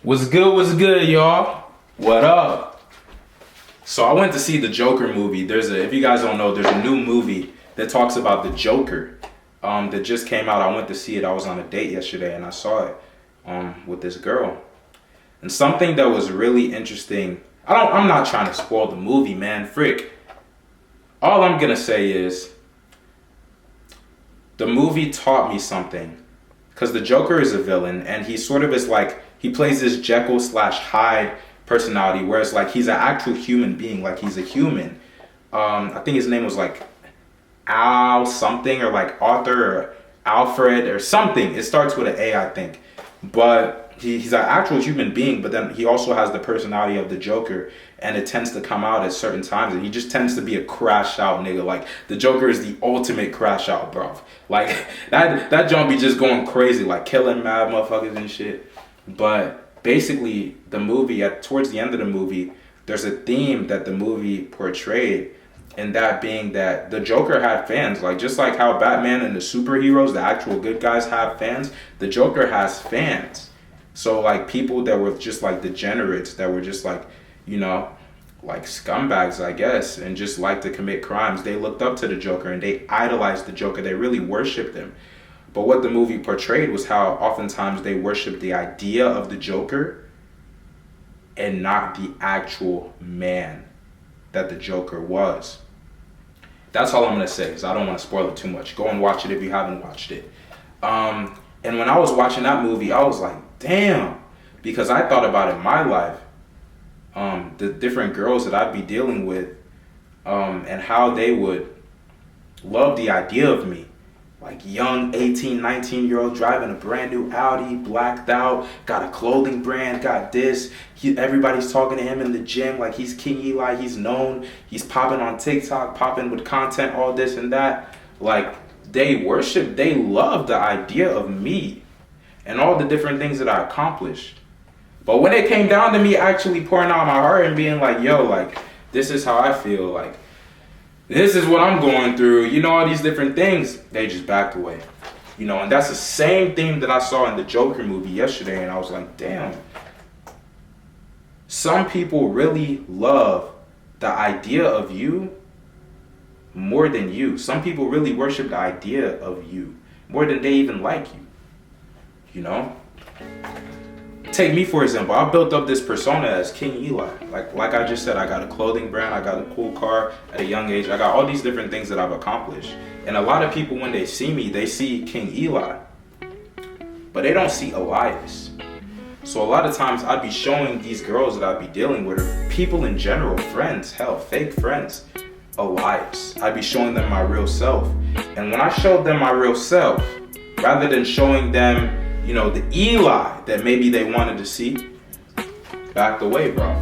What's good, y'all? What up? So I went to see the Joker movie. If you guys don't know, there's a new movie that talks about the Joker that just came out. I went to see it. I was on a date yesterday and I saw it with this girl. And something that was really interesting. I'm not trying to spoil the movie, man. Frick. All I'm gonna say is the movie taught me something. Because the Joker is a villain and he sort of is like, he plays this Jekyll/Hyde personality, whereas like he's an actual human being, like he's a human. I think his name was like Al something, or like Arthur or Alfred or something. It starts with an A, I think. But he's an actual human being, but then he also has the personality of the Joker, and it tends to come out at certain times, and he just tends to be a crash out nigga. Like the Joker is the ultimate crash out, bro. Like that jump be just going crazy, like killing mad motherfuckers and shit. But basically the movie, towards the end of the movie, there's a theme that the movie portrayed, and that being that the Joker had fans. Like just like how Batman and the superheroes, the actual good guys, have fans, the Joker has fans. So like people that were just like degenerates, that were just like, you know, like scumbags, I guess, and just like to commit crimes, they looked up to the Joker and they idolized the Joker. They really worshipped him. But what the movie portrayed was how oftentimes they worshiped the idea of the Joker and not the actual man that the Joker was. That's all I'm going to say, because I don't want to spoil it too much. Go and watch it if you haven't watched it. And when I was watching that movie, I was like, damn, because I thought about in my life, the different girls that I'd be dealing with, and how they would love the idea of me. Like young 18, 19-year-old driving a brand new Audi, blacked out, got a clothing brand, got this. Everybody's talking to him in the gym like he's King Eli, he's known, he's popping on TikTok, popping with content, all this and that. Like they love the idea of me and all the different things that I accomplished. But when it came down to me actually pouring out my heart and being like, yo, like, this is how I feel, like, this is what I'm going through, you know, all these different things, they just backed away. You know, and that's the same thing that I saw in the Joker movie yesterday, and I was like, damn. Some people really love the idea of you more than you. Some people really worship the idea of you more than they even like you. You know? Take me for example. I built up this persona as King Eli. Like I just said, I got a clothing brand, I got a cool car at a young age, I got all these different things that I've accomplished. And a lot of people, when they see me, they see King Eli, but they don't see Elias. So a lot of times I'd be showing these girls that I'd be dealing with, or people in general, friends, hell, fake friends, Elias. I'd be showing them my real self. And when I showed them my real self, rather than showing them, you know, the Eli that maybe they wanted to see, backed away, bro.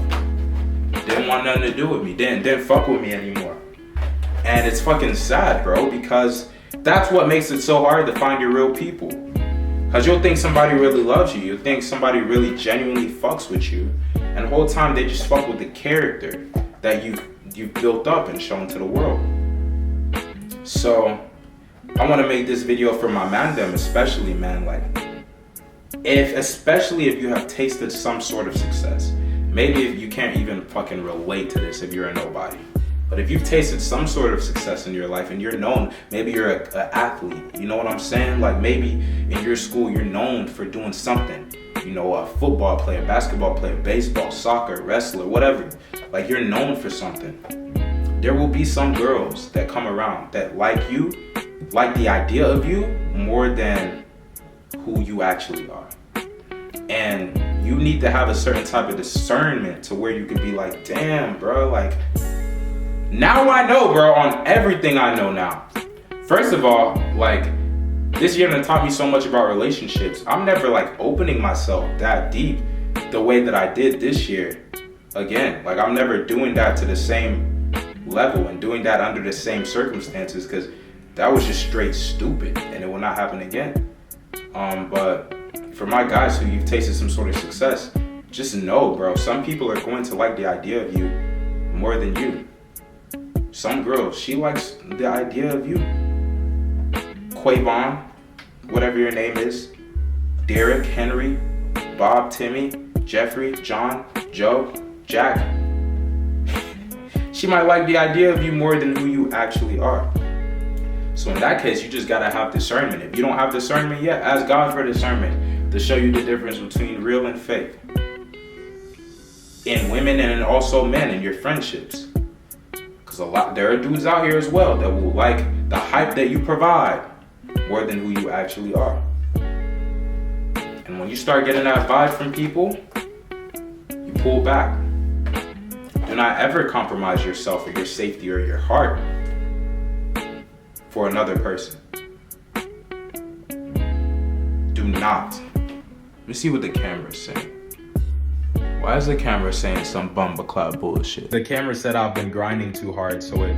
Didn't want nothing to do with me. Didn't fuck with me anymore. And it's fucking sad, bro, because that's what makes it so hard to find your real people. Because you'll think somebody really loves you. You'll think somebody really genuinely fucks with you. And the whole time they just fuck with the character that you've built up and shown to the world. So I want to make this video for my mandem, especially, man, like, especially if you have tasted some sort of success. Maybe if you can't even fucking relate to this if you're a nobody. But if you've tasted some sort of success in your life and you're known, maybe you're an athlete, you know what I'm saying? Like maybe in your school you're known for doing something. You know, a football player, basketball player, baseball, soccer, wrestler, whatever. Like you're known for something. There will be some girls that come around that like you, like the idea of you more than who you actually are. And you need to have a certain type of discernment to where you could be like, damn, bro, like, now I know, bro, on everything I know now. First of all, like, this year taught me so much about relationships. I'm never like opening myself that deep the way that I did this year. Again, like I'm never doing that to the same level and doing that under the same circumstances, because that was just straight stupid and it will not happen again. But for my guys who you've tasted some sort of success, just know, bro, some people are going to like the idea of you more than you. Some girl, she likes the idea of you. Quavon, whatever your name is, Derek, Henry, Bob, Timmy, Jeffrey, John, Joe, Jack, she might like the idea of you more than who you actually are. So in that case, you just gotta have discernment. If you don't have discernment yet, ask God for discernment to show you the difference between real and fake. In women and also men in your friendships. Because there are dudes out here as well that will like the hype that you provide more than who you actually are. And when you start getting that vibe from people, you pull back. Do not ever compromise yourself or your safety or your heart for another person. Do not. Let me see what the camera's saying. Why is the camera saying some bumbleclap bullshit? The camera said I've been grinding too hard, so it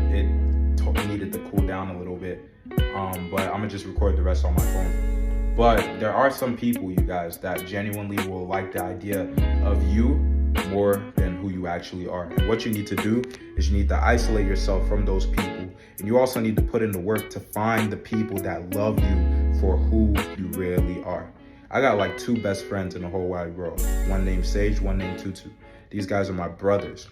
needed to cool down a little bit. But I'm gonna just record the rest on my phone. But there are some people, you guys, that genuinely will like the idea of you more than who you actually are. And what you need to do is you need to isolate yourself from those people. And you also need to put in the work to find the people that love you for who you really are. I got like 2 best friends in the whole wide world. One named Sage, one named Tutu. These guys are my brothers.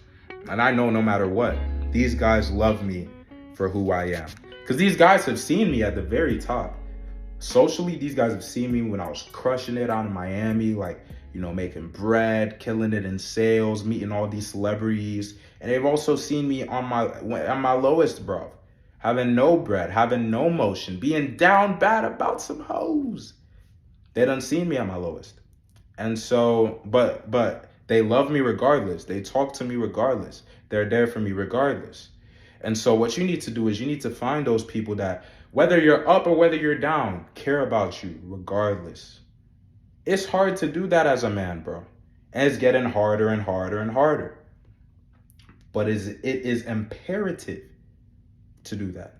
And I know no matter what, these guys love me for who I am. Because these guys have seen me at the very top. Socially, these guys have seen me when I was crushing it out in Miami, like, you know, making bread, killing it in sales, meeting all these celebrities. And they've also seen me on my lowest, bro. Having no bread, having no motion, being down bad about some hoes. They done seen me at my lowest. And so, but they love me regardless. They talk to me regardless. They're there for me regardless. And so what you need to do is you need to find those people that, whether you're up or whether you're down, care about you regardless. It's hard to do that as a man, bro. And it's getting harder and harder and harder. But it is imperative to do that.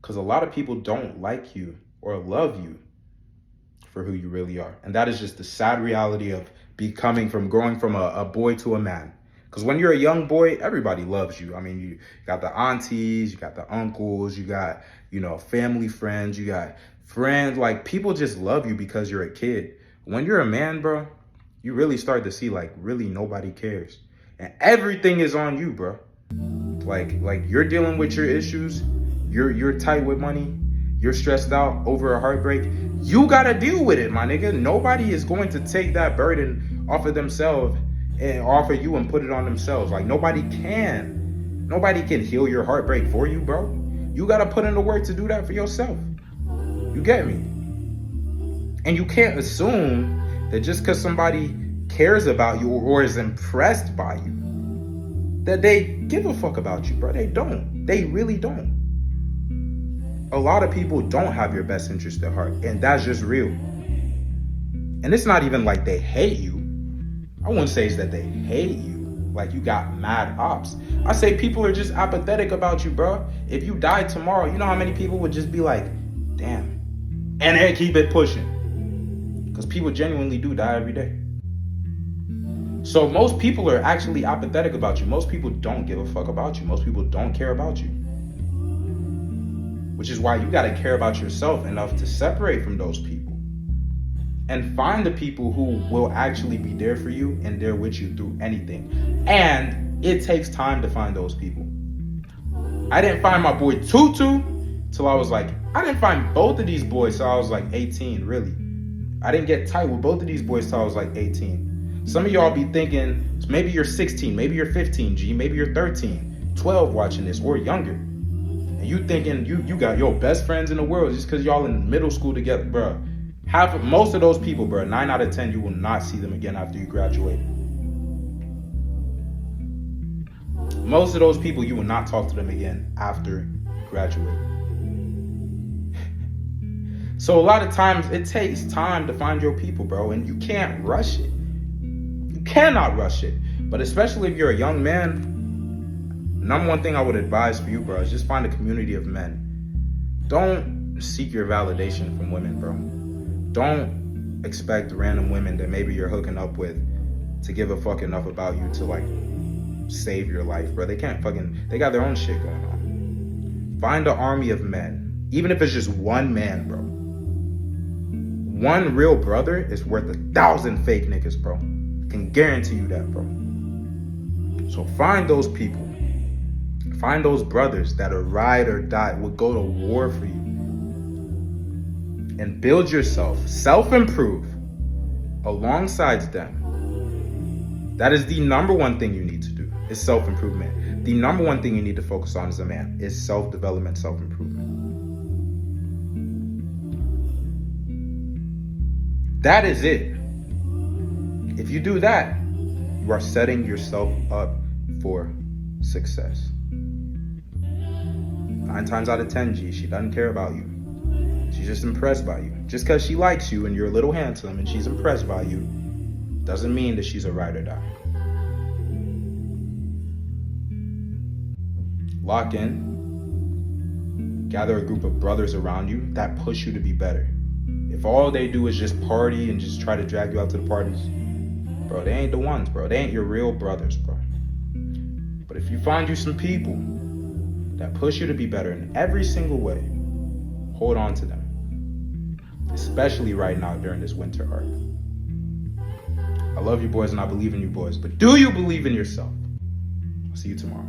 Because a lot of people don't like you or love you for who you really are. And that is just the sad reality of growing from a boy to a man. Because when you're a young boy, everybody loves you. I mean, you got the aunties, you got the uncles, you got, you know, family friends, you got friends. Like, people just love you because you're a kid. When you're a man, bro, you really start to see, like, really nobody cares. And everything is on you, bro. Like you're dealing with your issues. You're tight with money. You're stressed out over a heartbreak. You got to deal with it, my nigga. Nobody is going to take that burden off of themselves and offer you and put it on themselves. Like, nobody can. Nobody can heal your heartbreak for you, bro. You got to put in the work to do that for yourself. You get me? And you can't assume that just because somebody cares about you or is impressed by you, that they give a fuck about you, bro. They don't. They really don't. A lot of people don't have your best interest at heart, and that's just real. And it's not even like they hate you. I wouldn't say it's that they hate you, like you got mad ops. I say people are just apathetic about you, bro. If you died tomorrow, you know how many people would just be like, damn, and then keep it pushing. Because people genuinely do die every day. So most people are actually apathetic about you. Most people don't give a fuck about you. Most people don't care about you. Which is why you got to care about yourself enough to separate from those people and find the people who will actually be there for you and there with you through anything. And it takes time to find those people. I didn't find my boy Tutu till I didn't find both of these boys till I was like 18, really. I didn't get tight with both of these boys till I was like 18. Some of y'all be thinking, maybe you're 16, maybe you're 15, G, maybe you're 13, 12 watching this, or younger. And you thinking you got your best friends in the world just because y'all in middle school together, bro. Most of those people, bro, 9 out of 10, you will not see them again after you graduate. Most of those people, you will not talk to them again after you graduate. So a lot of times, it takes time to find your people, bro, and you can't rush it. You cannot rush it. But especially if you're a young man, number one thing I would advise for you, bro, is just find a community of men. Don't seek your validation from women, bro. Don't expect random women that maybe you're hooking up with to give a fuck enough about you to, like, save your life, bro. They got their own shit going on. Find an army of men. Even if it's just one man, bro. One real brother is worth 1,000 fake niggas, bro. I can guarantee you that, bro. So find those people. Find those brothers that are ride or die, will go to war for you. And build yourself. Self-improve alongside them. That is the number one thing you need to do, is self-improvement. The number one thing you need to focus on as a man is self-development, self-improvement. That is it. If you do that, you are setting yourself up for success. 9 times out of 10, G, she doesn't care about you. She's just impressed by you. Just because she likes you and you're a little handsome and she's impressed by you, doesn't mean that she's a ride or die. Lock in. Gather a group of brothers around you that push you to be better. If all they do is just party and just try to drag you out to the parties, bro, they ain't the ones, bro. They ain't your real brothers, bro. But if you find you some people that push you to be better in every single way, hold on to them. Especially right now during this winter arc. I love you boys and I believe in you boys, but do you believe in yourself? I'll see you tomorrow.